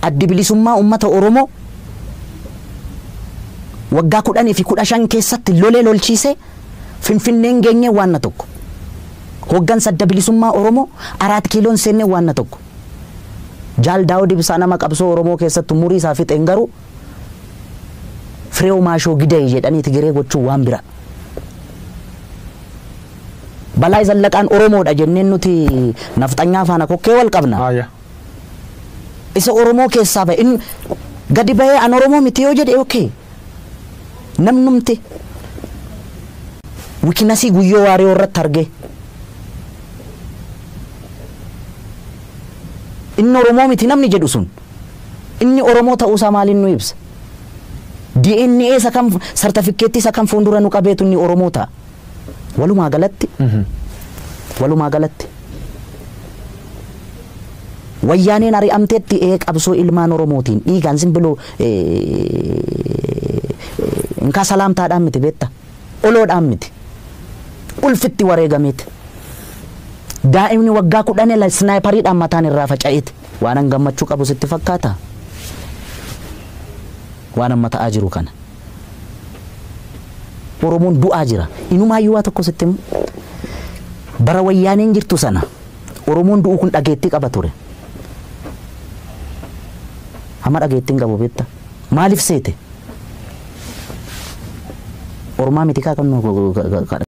addi bilisummaa uummata Oromoo waggaa 10 fi 15 keessatti lolee lolchiise Finfinneen geenye waan tokko. Hoggansa adda bilisummaa Oromoo 4 kiiloon seenne waan tokko. Jaal Daawud Ibsaa nama qabsoo Oromoo keessatti umurii isaa fixeen garuu Fireew Maashoo Gidee jedhanii Tigiree gochuu waan bira. Balaa Zallaqaan Oromoodha jenneen nuti nafxanyaa faana kokkee wal qabna. Isa Oromoo keessaa ba'e gadi ba'ee an Oromoo miti yoo jedhe okay. Namnumti wikinasii guyyoo waaree irratti arge. Inni Oromoo miti namni jedhu sun. Inni Oromoo ta'uusaa maaliin nu ibsa? DNA isa kam sartifikeetii isa kam fuuldura nu qabeetu inni Oromoo ta'a. Walumaa galatti wayyaaneen ari'amteetti qabsoo ilmaan Oromootiin dhiigaan simbiloo inka salaamtaadhaan miti beetta oloodhaan miti ulfitti wareegameeti daa'imni waggaa 10 snaayipariidhaan mataan irraa faca'eeti waan gammachuu qabu sitti fakkaata waan amma ta'aa jiru kana Oromoon du'aa jira inumaayyuu waa tokko sitti bara wayyaaneen jirtu sana Oromoon du'uu kun dhageettii qaba ture amma dhageettiin qabu beetta maaliif seete Ormaa miti kaa kan